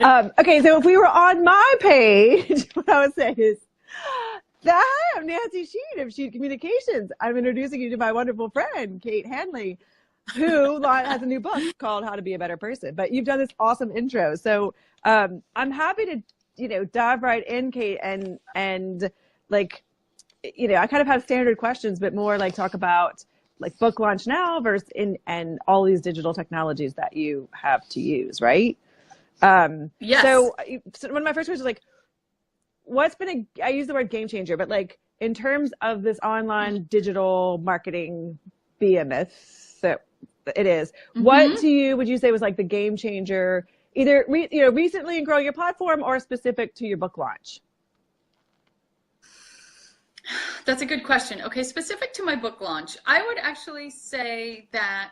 Okay, so if we were on my page, what I would say is, I'm Nancy Sheet of Sheet Communications. I'm introducing you to my wonderful friend, Kate Hanley, who has a new book called How to Be a Better Person. But you've done this awesome intro. So I'm happy to, dive right in, Kate, and like, I kind of have standard questions, but more like talk about like book launch now versus and all these digital technologies that you have to use, right? Yes. So one of my first questions is like, what's been I use the word game changer, but like in terms of this online digital marketing behemoth that it is, what to you would you say was like the game changer, either recently in growing your platform or specific to your book launch? That's a good question. Okay, specific to my book launch, I would actually say that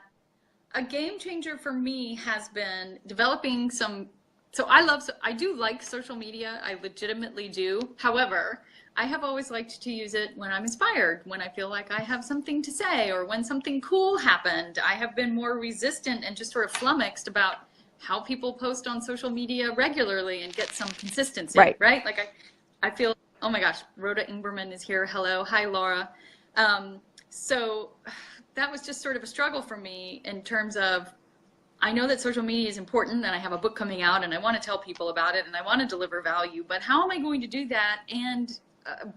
a game changer for me has been developing some. So I do like social media. I legitimately do. However, I have always liked to use it when I'm inspired, when I feel like I have something to say, or when something cool happened. I have been more resistant and just sort of flummoxed about how people post on social media regularly and get some consistency, right? Like I feel, oh my gosh, Rhoda Ingberman is here. Hello. Hi, Laura. So that was just sort of a struggle for me in terms of, I know that social media is important and I have a book coming out and I want to tell people about it and I want to deliver value, but how am I going to do that and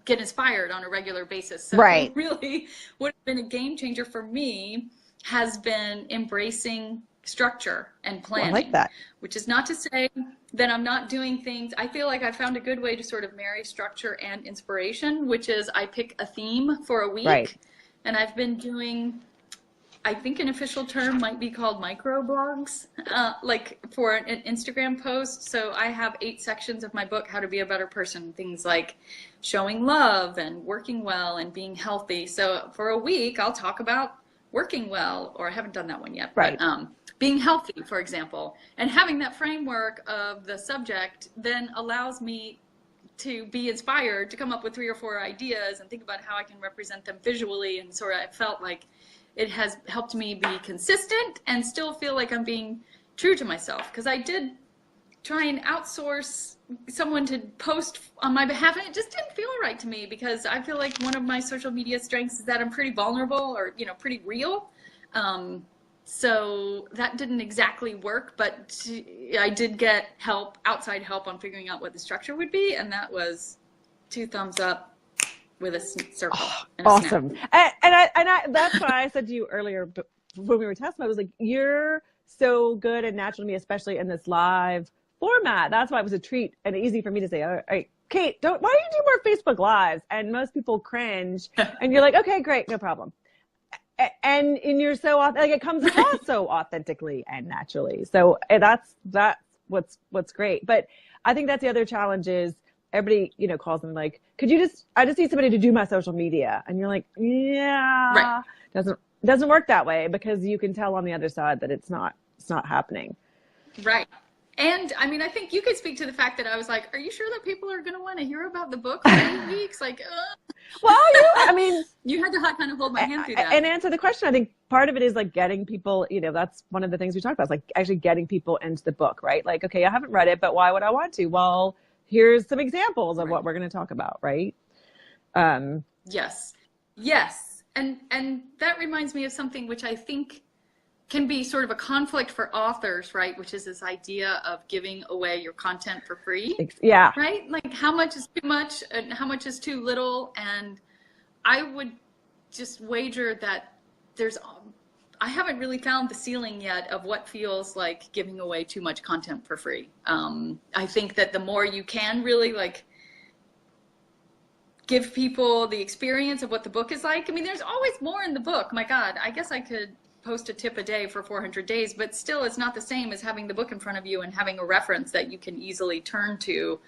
get inspired on a regular basis? So really what has been a game changer for me has been embracing structure and planning. Well, I like that. Which is not to say that I'm not doing things. I feel like I found a good way to sort of marry structure and inspiration, which is I pick a theme for a week. And I've been doing, I think an official term might be called micro blogs, like for an Instagram post. So I have 8 sections of my book, How to Be a Better Person, things like showing love and working well and being healthy. So for a week, I'll talk about working well, or I haven't done that one yet, but being healthy, for example, and having that framework of the subject then allows me to be inspired to come up with 3 or 4 ideas and think about how I can represent them visually. And sort of I felt like it has helped me be consistent and still feel like I'm being true to myself, because I did try and outsource someone to post on my behalf and it just didn't feel right to me, because I feel like one of my social media strengths is that I'm pretty vulnerable, or pretty real. So that didn't exactly work, but I did get help, outside help, on figuring out what the structure would be, and that was 2 thumbs up with a circle. And awesome. And that's why I said to you earlier when we were testing, I was like, you're so good and natural to me, especially in this live format. That's why it was a treat and easy for me to say, all right, Kate, why don't you do more Facebook Lives? And most people cringe, and you're like, okay, great, no problem. And you're so like it comes across so authentically and naturally. So that's what's great. But I think that's the other challenge is everybody calls them like, I just need somebody to do my social media, and you're like, yeah, doesn't work that way, because you can tell on the other side that it's not happening. Right. And I mean, I think you could speak to the fact that I was like, are you sure that people are going to want to hear about the book for 8 weeks? Like, well, I mean, you had to kind of hold my hand through that. And answer the question. I think part of it is like getting people, that's one of the things we talked about, is like actually getting people into the book, right? Like, okay, I haven't read it, but why would I want to? Well, here's some examples of what we're going to talk about, right? Yes. And that reminds me of something which I think can be sort of a conflict for authors, right? Which is this idea of giving away your content for free. Yeah. Right? Like how much is too much and how much is too little. And I would just wager that I haven't really found the ceiling yet of what feels like giving away too much content for free. I think that the more you can really like give people the experience of what the book is like. I mean, there's always more in the book. My God, I guess I could post a tip a day for 400 days, but still it's not the same as having the book in front of you and having a reference that you can easily turn to.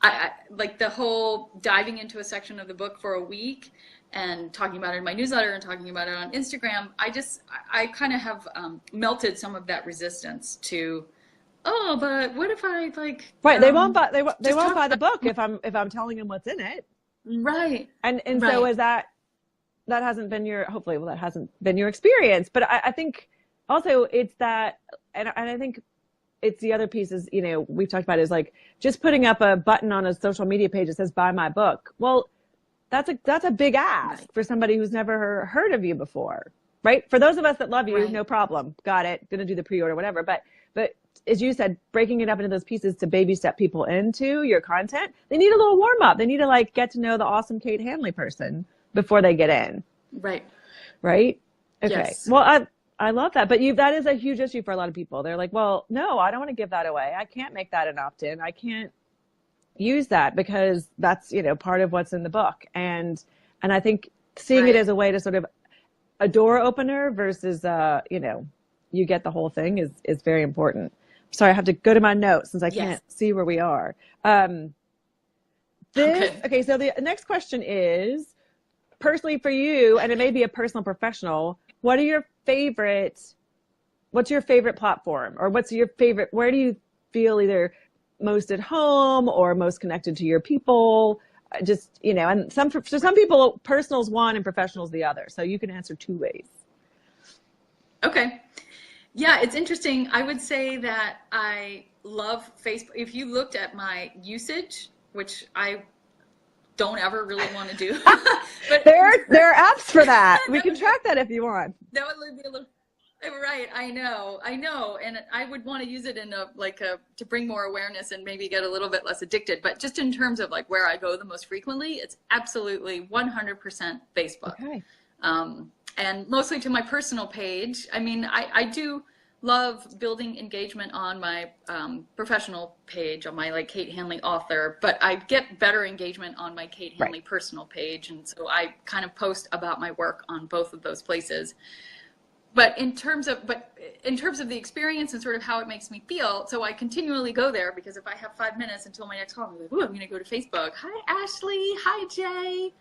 I like the whole diving into a section of the book for a week and talking about it in my newsletter and talking about it on Instagram. I kind of have melted some of that resistance to, but what if I like, right. They won't buy the book if I'm telling them what's in it. Right. And so is that hasn't been that hasn't been your experience. But I think also it's that, and I think it's the other pieces, you know, we've talked about is like just putting up a button on a social media page that says buy my book. Well, that's a big ask for somebody who's never heard of you before, right? For those of us that love you, no problem. Got it. Going to do the pre-order, whatever. But as you said, breaking it up into those pieces to baby step people into your content, they need a little warm up. They need to like get to know the awesome Kate Hanley person before they get in. Right. Right. Okay. Yes. Well, I love that. But that is a huge issue for a lot of people. They're like, well, no, I don't want to give that away. I can't make that an opt-in. I can't use that because that's, you know, part of what's in the book. And I think seeing it as a way to sort of a door opener versus, you know, you get the whole thing is very important. Sorry, I have to go to my notes since I can't see where we are. Okay, so the next question is, personally for you, and it may be a personal professional, what's your favorite platform, or what's your favorite, where do you feel either most at home or most connected to your people? Just, you know, and for some people, personal's one and professional's the other. So you can answer two ways. Okay. Yeah, it's interesting. I would say that I love Facebook. If you looked at my usage, which I don't ever really want to do, but there are apps for that. We can track that if you want. That would be a little right. I know, and I would want to use it in to bring more awareness and maybe get a little bit less addicted. But just in terms of like where I go the most frequently, it's absolutely 100% Facebook. Okay. And mostly to my personal page. I mean, I do love building engagement on my professional page, on my like Kate Hanley author, but I get better engagement on my Kate Hanley personal page. And so I kind of post about my work on both of those places. But in terms of the experience and sort of how it makes me feel, so I continually go there because if I have 5 minutes until my next call, I'm like, ooh, I'm going to go to Facebook. Hi, Ashley. Hi, Jay.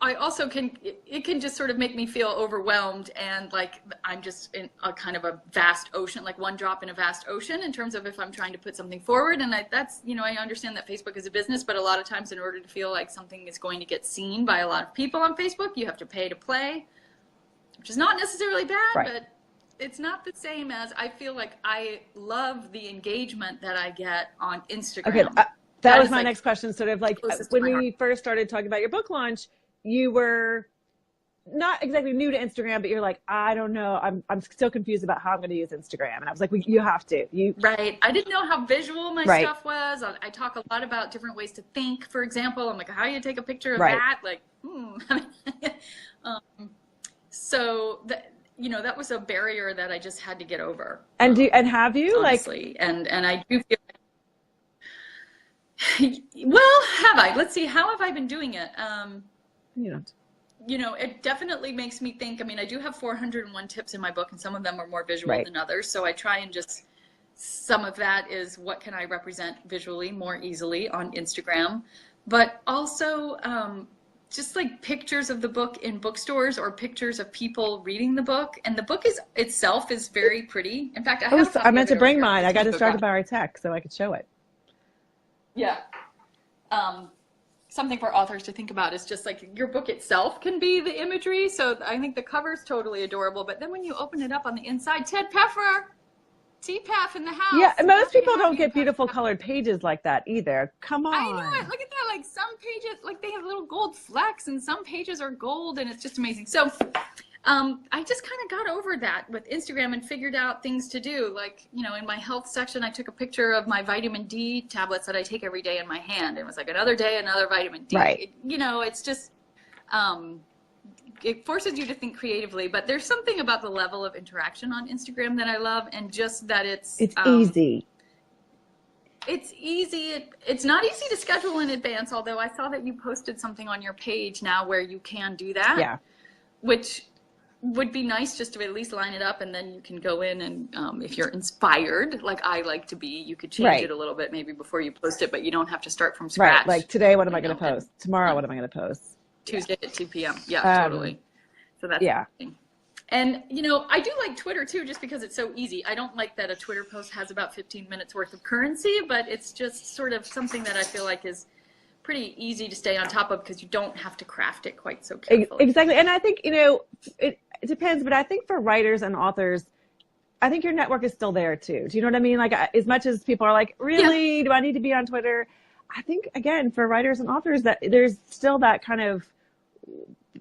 I also it can just sort of make me feel overwhelmed and like I'm just in a kind of a vast ocean, like one drop in a vast ocean in terms of if I'm trying to put something forward. And that's, you know, I understand that Facebook is a business, but a lot of times in order to feel like something is going to get seen by a lot of people on Facebook, you have to pay to play, which is not necessarily bad, but it's not the same as I feel like I love the engagement that I get on Instagram. Okay. That was my next question. Sort of like when we first started talking about your book launch, you were not exactly new to Instagram, but you're like, I don't know. I'm still confused about how I'm going to use Instagram. And I was like, you have to. Right. I didn't know how visual my stuff was. I talk a lot about different ways to think, for example. I'm like, how do you take a picture of that? Like, so that, you know, that was a barrier that I just had to get over. And have you honestly, and I do feel well, have I? Let's see. How have I been doing it? You know, it definitely makes me think. I mean, I do have 401 tips in my book, and some of them are more visual than others. So I try and just, some of that is what can I represent visually more easily on Instagram, but also just like pictures of the book in bookstores or pictures of people reading the book. And the book itself is very pretty. In fact, I meant to bring mine. I got distracted by our tech so I could show it. Yeah. Something for authors to think about is just like your book itself can be the imagery. So I think the cover's totally adorable. But then when you open it up on the inside, Ted Peffer, TPAF in the house. Yeah, most people don't get beautiful colored pages like that either. Come on. I know it. Look at that. Like some pages, like they have little gold flecks and some pages are gold and it's just amazing. So I just kind of got over that with Instagram and figured out things to do. Like, you know, in my health section, I took a picture of my vitamin D tablets that I take every day in my hand. It was like another day, another vitamin D. Right. You know, it's just, it forces you to think creatively, but there's something about the level of interaction on Instagram that I love, and just that it's easy. It's easy. It's not easy to schedule in advance, although I saw that you posted something on your page now where you can do that. Yeah. Which would be nice just to at least line it up, and then you can go in and if you're inspired, like I like to be, you could change it a little bit maybe before you post it, but you don't have to start from scratch. Right, like today, what am I going to post? Tomorrow, what am I going to post? Tuesday at 2 p.m. Yeah, totally. So that's interesting. And, you know, I do like Twitter too, just because it's so easy. I don't like that a Twitter post has about 15 minutes worth of currency, but it's just sort of something that I feel like is pretty easy to stay on top of because you don't have to craft it quite so carefully. Exactly. And I think, you know, it depends, but I think for writers and authors, I think your network is still there too. Do you know what I mean? Like, as much as people are like, really, do I need to be on Twitter? I think, again, for writers and authors, that there's still that kind of,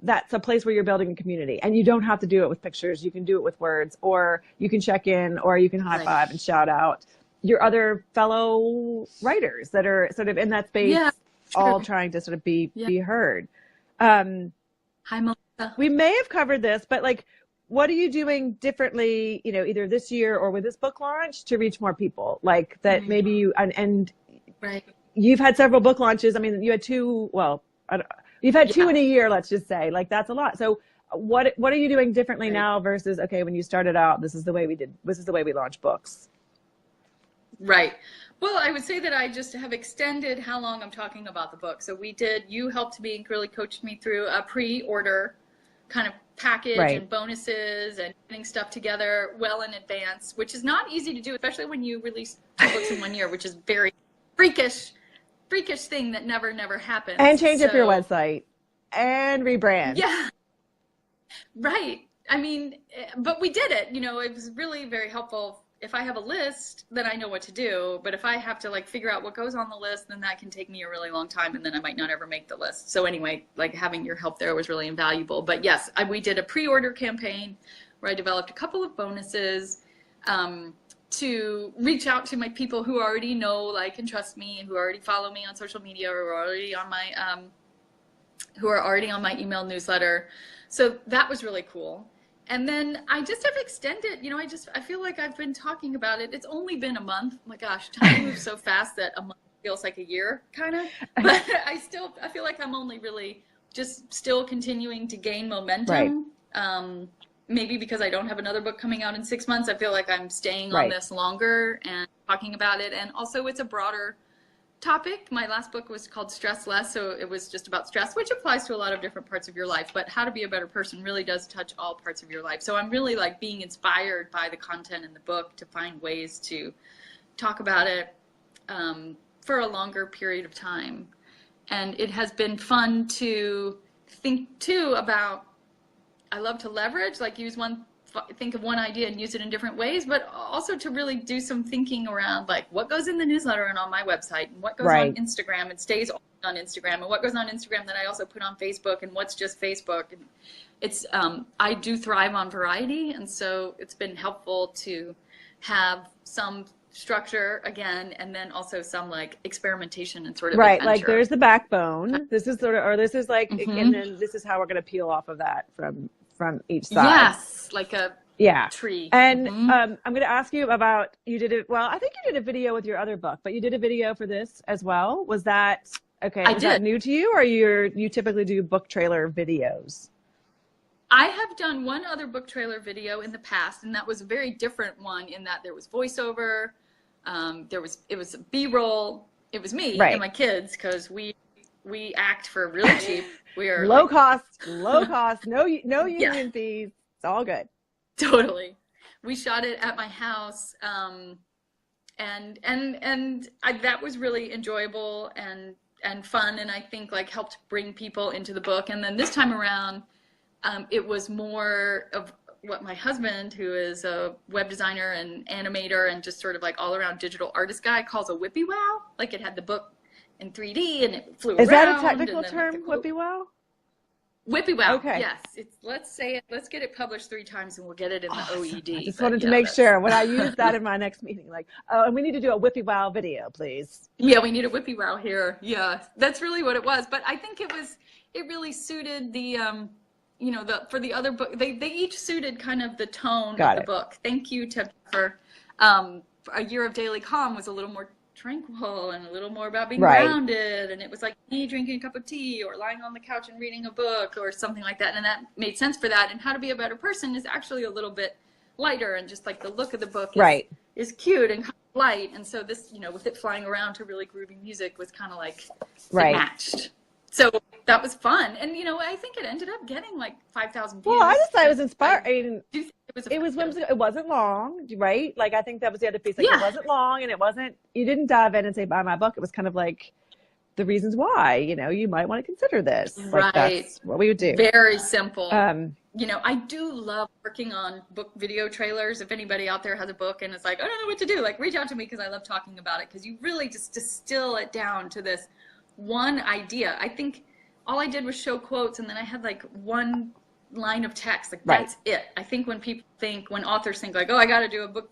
that's a place where you're building a community, and you don't have to do it with pictures. You can do it with words, or you can check in, or you can high five and shout out your other fellow writers that are sort of in that space, all trying to sort of be heard. Hi, Melissa. We may have covered this, but like, what are you doing differently, you know, either this year or with this book launch to reach more people? Like that maybe you, and you've had several book launches. I mean, you had two, well, you've had two in a year, let's just say. Like, that's a lot. So what are you doing differently now versus, okay, when you started out, this is the way we launch books? Right. Well, I would say that I just have extended how long I'm talking about the book. So you helped me, really coached me through a pre-order kind of package and bonuses and getting stuff together well in advance, which is not easy to do, especially when you release 2 books in 1 year, which is very freakish thing that never happens. And change up your website and rebrand. Yeah. Right. I mean, but we did it. You know, it was really very helpful. If I have a list, then I know what to do. But if I have to like figure out what goes on the list, then that can take me a really long time, and then I might not ever make the list. So anyway, like having your help there was really invaluable. But yes, we did a pre-order campaign where I developed a couple of bonuses to reach out to my people who already know, like, and trust me, and who already follow me on social media, or are already on my who are already on my email newsletter. So that was really cool. And then I just have extended, you know, I feel like I've been talking about it. It's only been a month. Oh my gosh, time moves so fast that a month feels like a year, kind of. But I feel like I'm only really just still continuing to gain momentum. Maybe because I don't have another book coming out in 6 months, I feel like I'm staying on this longer and talking about it. And also it's a broader topic. My last book was called Stress Less, so it was just about stress, which applies to a lot of different parts of your life. But How to Be a Better Person really does touch all parts of your life. So I'm really like being inspired by the content in the book to find ways to talk about it for a longer period of time. And it has been fun to think too about, I love to leverage, like think of one idea and use it in different ways, but also to really do some thinking around like what goes in the newsletter and on my website, and what goes on Instagram and stays on Instagram, and what goes on Instagram that I also put on Facebook, and what's just Facebook. And it's I do thrive on variety, and so it's been helpful to have some structure again, and then also some like experimentation and sort of adventure. Like there's the backbone. This is sort of, or this is like, and then this is how we're going to peel off of that from each side. Yes, like a tree. And I'm going to ask you about, you did it, well, I think you did a video with your other book, but you did a video for this as well. Was that, was that new to you, or you typically do book trailer videos? I have done one other book trailer video in the past, and that was a very different one in that there was voiceover, it was B-roll, it was me and my kids, because we act for really cheap. We are low cost, no union fees. It's all good. Totally. We shot it at my house, and that was really enjoyable and fun, and I think like helped bring people into the book. And then this time around, it was more of what my husband, who is a web designer and animator and just sort of like all around digital artist guy, calls a whippy wow. Like it had the book in 3D and it flew around. Is that a technical term, whippy wow? Whippy wow. Okay. Yes. Let's get it published 3 times and we'll get it in the OED. I just wanted to make sure when I use that in my next meeting, like, oh, and we need to do a whippy wow video, please. Yeah, we need a whippy wow here. Yeah, that's really what it was. But I think it really suited the, for the other book, they each suited kind of the tone of the book. Thank you to for A Year of Daily Calm was a little more tranquil and a little more about being grounded, and it was like me drinking a cup of tea or lying on the couch and reading a book or something like that, and that made sense for that. And How to Be a Better Person is actually a little bit lighter, and just like the look of the book is cute and light, and so this, with it flying around to really groovy music was kind of like it matched. So that was fun. And, I think it ended up getting like 5,000 views. Well, I just thought it was inspiring. It was whimsical. It wasn't long, right? Like, I think that was the other piece. Like, it wasn't long, and you didn't dive in and say, buy my book. It was kind of like, the reasons why, you might want to consider this. Right. Like that's what we would do. Very simple. I do love working on book video trailers. If anybody out there has a book and it's like, I don't know what to do, like reach out to me, because I love talking about it, because you really just distill it down to this one idea. I think all I did was show quotes, and then I had like one line of text. Like that's it. I think when authors think like, oh, I got to do a book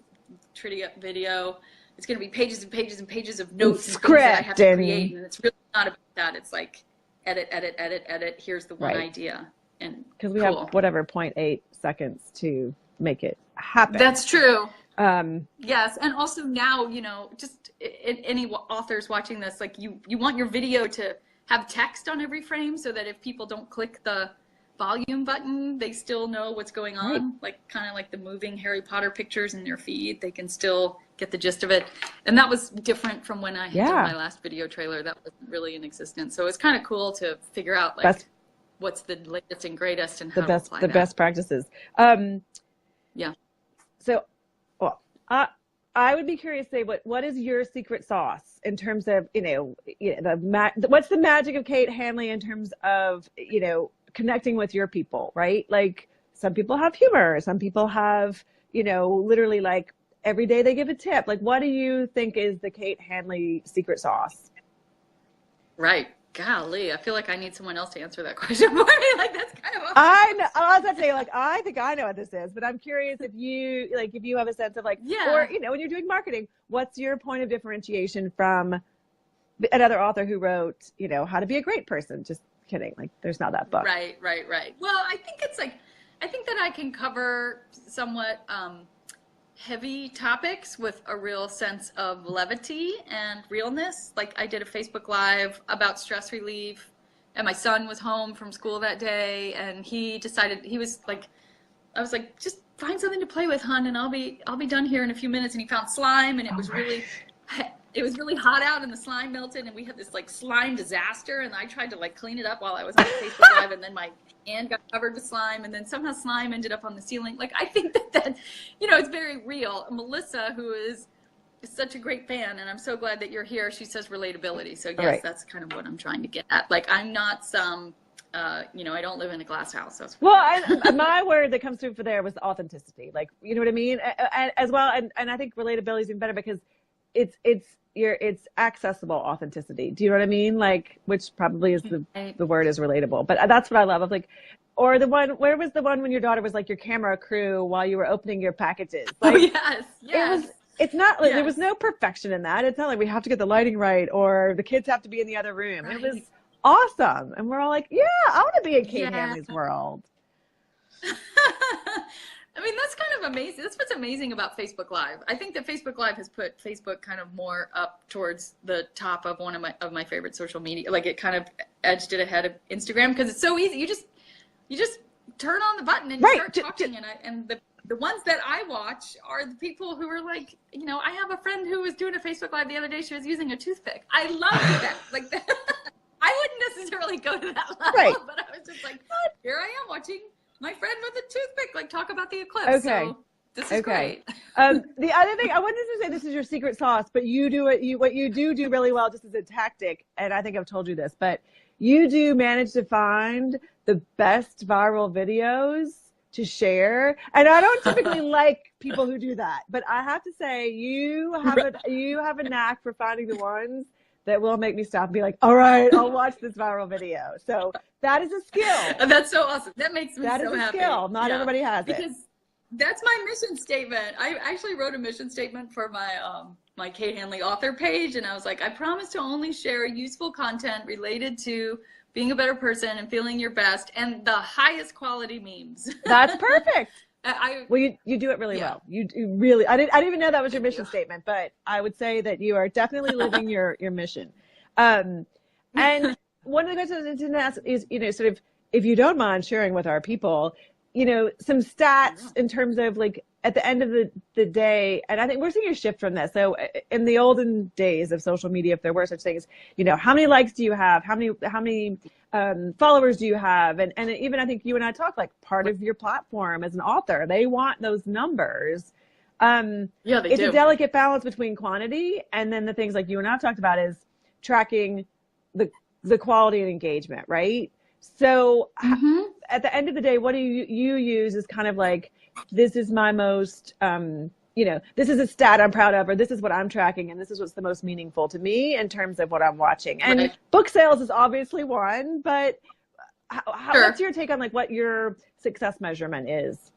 trivia video, it's going to be pages and pages and pages of notes and things that I have to create, and it's really not about that. It's like edit. Here's the one idea, and because we have whatever 0.8 seconds to make it happen. That's true. Yes, and also now, just any authors watching this, like you want your video to have text on every frame, so that if people don't click the volume button, they still know what's going on. Right. Like kind of like the moving Harry Potter pictures in their feed, they can still get the gist of it. And that was different from when I had done my last video trailer. That wasn't really in existence. So it's kind of cool to figure out like what's the latest and greatest and how to apply that. Best practices. Yeah. So, well, I would be curious to say what is your secret sauce in terms of what's the magic of Kate Hanley in terms of connecting with your people, right? Like some people have humor, some people have literally like every day they give a tip. Like what do you think is the Kate Hanley secret sauce? Right. Golly, I feel like I need someone else to answer that question for me. Like that's kind of. I know. I was about to say, like, I think I know what this is, but I'm curious if you have a sense of like, or when you're doing marketing, what's your point of differentiation from another author who wrote, How to Be a Great Person? Just kidding. Like, there's not that book. Right. Well, I think that I can cover somewhat heavy topics with a real sense of levity and realness. Like I did a Facebook Live about stress relief, and my son was home from school that day, and he decided I was like, just find something to play with, hon, and I'll be done here in a few minutes. And he found slime, and it was really hot out, and the slime melted, and we had this like slime disaster, and I tried to like clean it up while I was on Facebook Live, and then my hand got covered with slime, and then somehow slime ended up on the ceiling. Like I think that it's very real. Melissa, who is such a great fan, and I'm so glad that you're here, she says relatability. So yes, that's kind of what I'm trying to get at. Like I'm not some I don't live in a glass house. That's my word that comes through for there was authenticity. Like, you know what I mean? As well, and I think relatability is even better because it's accessible authenticity. Do you know what I mean? Like, which probably is the word is relatable, but that's what I love. Of like, or where was the one when your daughter was like your camera crew while you were opening your packages? Like, yes. It's not like there was no perfection in that. It's not like we have to get the lighting right or the kids have to be in the other room. Right. It was awesome. And we're all like, yeah, I want to be in Kate Hanley's world. I mean, that's kind of amazing. That's what's amazing about Facebook Live. I think that Facebook Live has put Facebook kind of more up towards the top of one of my favorite social media. Like it kind of edged it ahead of Instagram because it's so easy. You just turn on the button and you start talking. And the ones that I watch are the people who are like, I have a friend who was doing a Facebook Live the other day. She was using a toothpick. I love that. Like that. I wouldn't necessarily go to that level, but I was just like, here I am watching my friend with a toothpick, like talk about the eclipse. Okay. So this is great. The other thing I wanted to say, this is your secret sauce, but you do it. What you do really well, just as a tactic, and I think I've told you this, but you do manage to find the best viral videos to share. And I don't typically like people who do that, but I have to say you have a knack for finding the ones that will make me stop and be like, all right, I'll watch this viral video. So that is a skill. That's so awesome. That makes me so happy. That is a skill. Not everybody has it. Because that's my mission statement. I actually wrote a mission statement for my my Kate Hanley author page, and I was like, I promise to only share useful content related to being a better person and feeling your best and the highest quality memes. That's perfect. You do it really well. You really. I didn't even know that was your mission statement, but I would say that you are definitely living your mission. And one of the questions I didn't ask is, sort of, if you don't mind sharing with our people, some stats in terms of like at the end of the day, and I think we're seeing a shift from this. So in the olden days of social media, if there were such things, how many likes do you have? How many followers do you have? And even I think you and I talk like part of your platform as an author, they want those numbers. It's a delicate balance between quantity and then the things like you and I've talked about is tracking the quality and engagement, right? So at the end of the day, what do you use as kind of like, this is my most, this is a stat I'm proud of, or this is what I'm tracking, and this is what's the most meaningful to me in terms of what I'm watching. And book sales is obviously one, but what's your take on like what your success measurement is?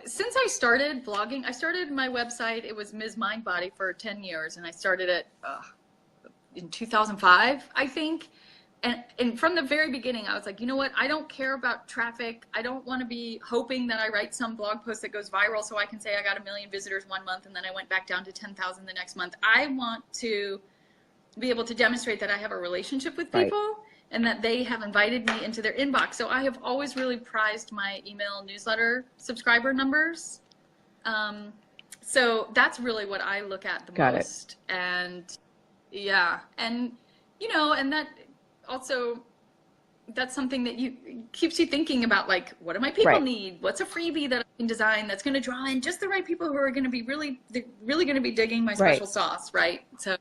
Since I started blogging, I started my website. It was Ms. Mindbody for 10 years, and I started it in 2005, I think. And from the very beginning, I was like, you know what? I don't care about traffic. I don't want to be hoping that I write some blog post that goes viral so I can say I got 1 million visitors one month and then I went back down to 10,000 the next month. I want to be able to demonstrate that I have a relationship with people and that they have invited me into their inbox. So I have always really prized my email newsletter subscriber numbers. So that's really what I look at the most. And yeah, and and that also, that's something that keeps you thinking about, like, what do my people need? What's a freebie that I can design that's going to draw in just the right people who are going to be really going to be digging my special sauce, right? So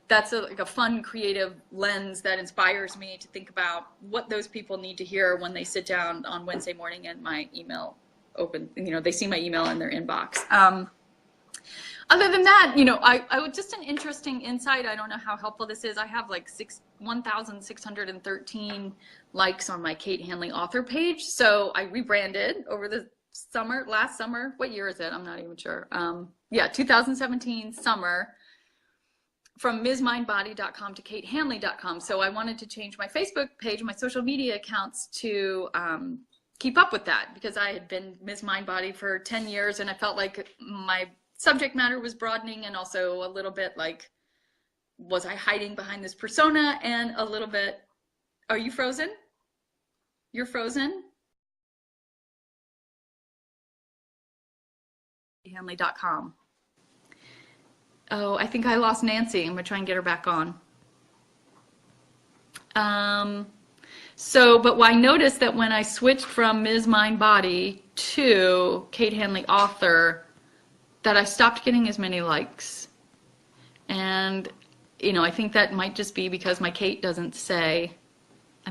that's like a fun, creative lens that inspires me to think about what those people need to hear when they sit down on Wednesday morning and my email open. They see my email in their inbox. Other than that, I would just an interesting insight. I don't know how helpful this is. I have like 1,613 likes on my Kate Hanley author page. So I rebranded over the last summer. What year is it? I'm not even sure. 2017 summer, from MsMindBody.com to KateHanley.com. So I wanted to change my Facebook page, my social media accounts to keep up with that, because I had been Ms. Mindbody for 10 years and I felt like my subject matter was broadening, and also a little bit like, was I hiding behind this persona, and a little bit, are you frozen? You're frozen? Hanley.com. Oh, I think I lost Nancy. I'm gonna try and get her back on. But I noticed that when I switched from Ms. Mindbody to Kate Hanley author, that I stopped getting as many likes. And, I think that might just be because my Kate doesn't say,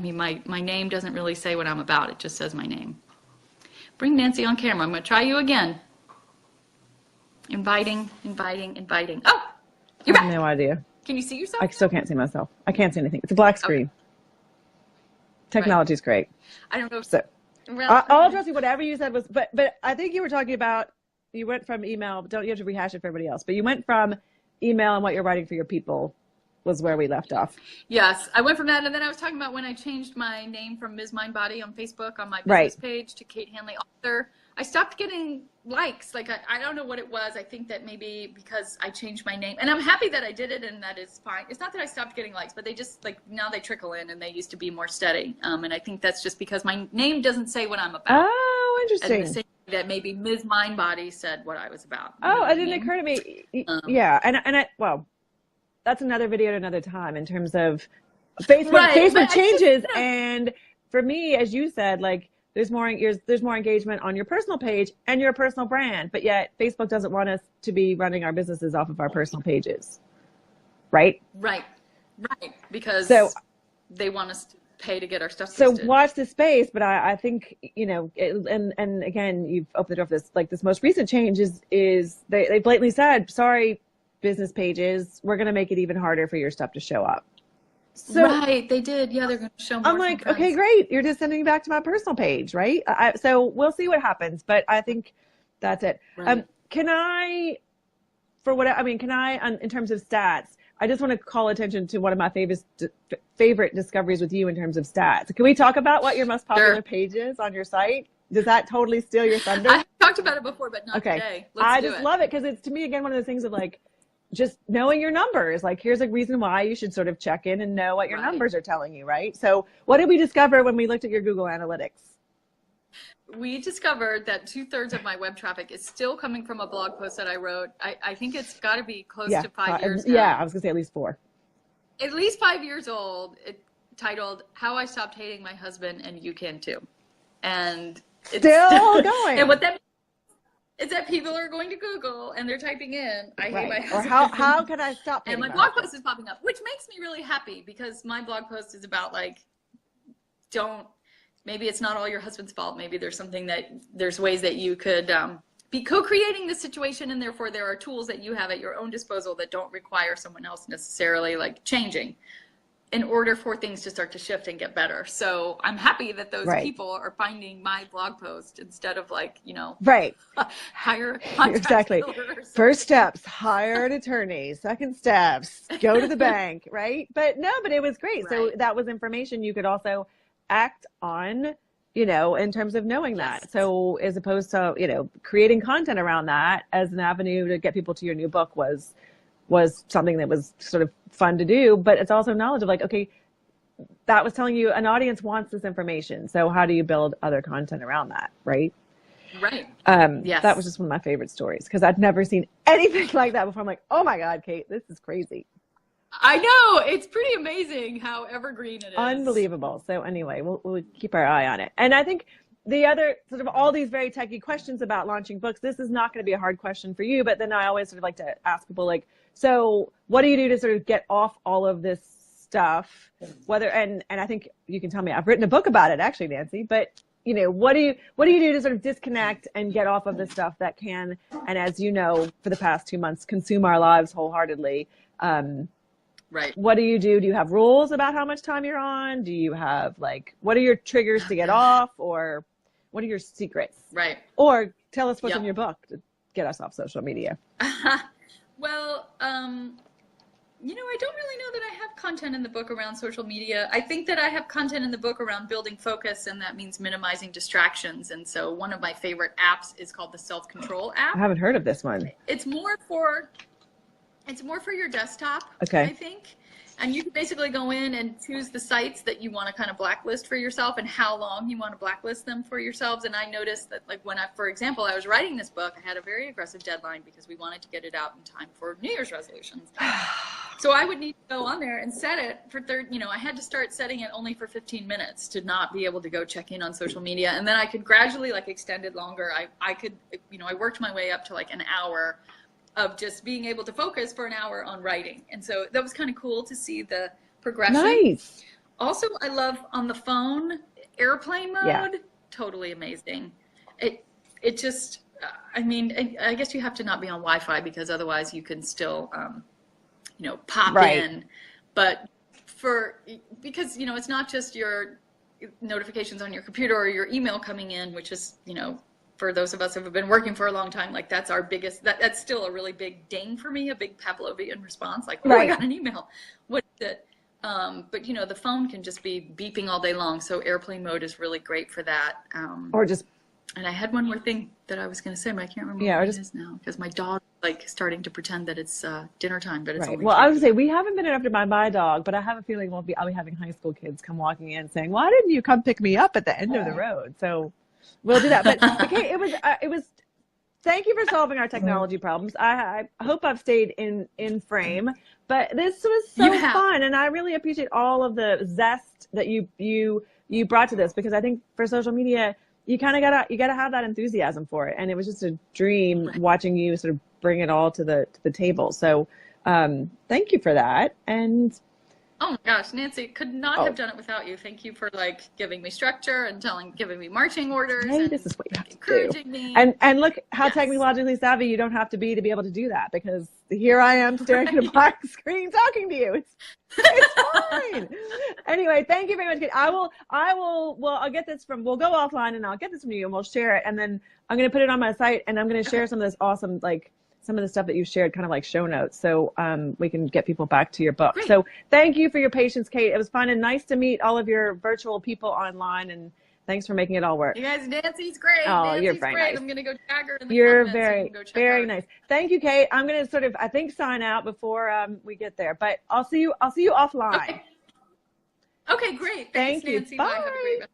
my name doesn't really say what I'm about. It just says my name. Bring Nancy on camera. I'm going to try you again. Inviting. Oh, you're back. No idea. Can you see yourself? I still can't see myself. I can't see anything. It's a black screen. Okay. Technology's great. I don't know. So, I'll trust you. Whatever you said was, but I think you were talking about, you went from email, you have to rehash it for everybody else, but you went from email and what you're writing for your people was where we left off. Yes, I went from that, and then I was talking about when I changed my name from Ms. Mindbody on Facebook on my business page to Kate Hanley author. I stopped getting likes. Like, I don't know what it was. I think that maybe because I changed my name, and I'm happy that I did it, and that is fine. It's not that I stopped getting likes, but they just, like, now they trickle in, and they used to be more steady. And I think that's just because my name doesn't say what I'm about. Oh, interesting. And the same that maybe Ms. Mindbody said what I was about. Oh, it didn't occur to me. Yeah, well, that's another video at another time in terms of Facebook changes, and for me, as you said, like, there's more engagement on your personal page and your personal brand, but yet Facebook doesn't want us to be running our businesses off of our personal pages, right? Right, because they want us to pay to get our stuff so listed. Watch this space, but I think, and again, you've opened the door for this, like, this most recent change is they blatantly said, sorry, business pages, we're going to make it even harder for your stuff to show up. So, right, they did. Yeah, they're going to show more. I'm like, okay, great. You're just sending me back to my personal page, right? So we'll see what happens, but I think that's it. Right. In terms of stats, I just want to call attention to one of my favorite discoveries with you in terms of stats. Can we talk about what your most popular page is on your site? Does that totally steal your thunder? I talked about it before, but not today. I just love it because it's, to me, again, one of those things of like, just knowing your numbers. Like, here's a reason why you should sort of check in and know what your numbers are telling you, right? So what did we discover when we looked at your Google Analytics? We discovered that 2/3 of my web traffic is still coming from a blog post that I wrote. I think it's got to be close to 5 years now. Yeah, I was going to say at least 4. At least 5 years old. It titled, How I Stopped Hating My Husband and You Can Too. And it's still going. And what that is that people are going to Google and they're typing in, I hate my Right. Or husband. how can I stop And hating my my blog husband? post is popping up, which makes me really happy because my blog post is about like, maybe it's not all your husband's fault. Maybe there's ways that you could be co-creating the situation, and therefore there are tools that you have at your own disposal that don't require someone else necessarily like changing in order for things to start to shift and get better. So I'm happy that those Right. people are finding my blog post instead of like, Right. hire a contract Exactly. killer or something. First steps, hire an attorney. Second steps, go to the bank, right? But it was great. So Right. that was information you could also act on, in terms of knowing that. Yes. So as opposed to, creating content around that as an avenue to get people to your new book was something that was sort of fun to do, but it's also knowledge of like, okay, that was telling you an audience wants this information. So how do you build other content around that? Right. Right. Yes. That was just one of my favorite stories because I'd never seen anything like that before. I'm like, oh my God, Kate, this is crazy. I know, it's pretty amazing how evergreen it is. Unbelievable. So anyway, we'll keep our eye on it. And I think the other sort of all these very techy questions about launching books, this is not going to be a hard question for you, but then I always sort of like to ask people like, so what do you do to sort of get off all of this stuff? And I think you can tell me, I've written a book about it actually, Nancy, but what do you do to sort of disconnect and get off of this stuff that can, and as you know, for the past 2 months, consume our lives wholeheartedly? Right. What do you do? Do you have rules about how much time you're on? Do you have what are your triggers to get off, or what are your secrets? Right. Or tell us what's in your book to get us off social media. Well, I don't really know that I have content in the book around social media. I think that I have content in the book around building focus, and that means minimizing distractions. And so one of my favorite apps is called the Self-Control app. I haven't heard of this one. It's more for your desktop, okay. I think. And you can basically go in and choose the sites that you want to kind of blacklist for yourself and how long you want to blacklist them for yourselves. And I noticed that for example, I was writing this book, I had a very aggressive deadline because we wanted to get it out in time for New Year's resolutions. So I would need to go on there and set it for I had to start setting it only for 15 minutes to not be able to go check in on social media. And then I could gradually extend it longer. I could, I worked my way up to an hour of just being able to focus for an hour on writing. And so that was kind of cool to see the progression. Nice. Also, I love on the phone, airplane mode, yeah. Totally amazing. It just, I guess you have to not be on Wi-Fi because otherwise you can still, pop right. in. But because, it's not just your notifications on your computer or your email coming in, which is, for those of us who have been working for a long time, that's our biggest, that's still a really big ding for me, a big Pavlovian response, oh, right. I got an email. What is it? But the phone can just be beeping all day long. So airplane mode is really great for that. Or just, and I had one more thing that I was going to say, but I can't remember what it is now because my dog starting to pretend that it's dinner time, but it's right. only Well, I was going to say, we haven't been interrupted by my dog, but I have a feeling I'll be having high school kids come walking in saying, why didn't you come pick me up at the end of the road? So we'll do that. But okay, it was. Thank you for solving our technology problems. I hope I've stayed in frame. But this was so fun, and I really appreciate all of the zest that you brought to this, because I think for social media, you kind of gotta have that enthusiasm for it. And it was just a dream watching you sort of bring it all to the table. So thank you for that. And oh my gosh, Nancy, could not have done it without you. Thank you for giving me structure and giving me marching orders. Hey, and this is what you have to encouraging do. me. And look how technologically savvy you don't have to be able to do that, because here I am staring at a black screen talking to you. It's fine. Anyway, thank you very much, Kate. I'll get this we'll go offline and I'll get this from you and we'll share it. And then I'm going to put it on my site and I'm going to share some of this awesome, some of the stuff that you shared, kind of show notes, so we can get people back to your book. Great. So thank you for your patience, Kate. It was fun and nice to meet all of your virtual people online, and thanks for making it all work. You guys, Nancy's great. Oh, Nancy's you're very great. nice. I'm going to go tag her in the You're comments very, so very nice. Thank you, Kate. I'm going to I think sign out before we get there, but I'll see you offline. Okay, great. Thanks, Thank you. Nancy. Bye. Bye. Have a great rest.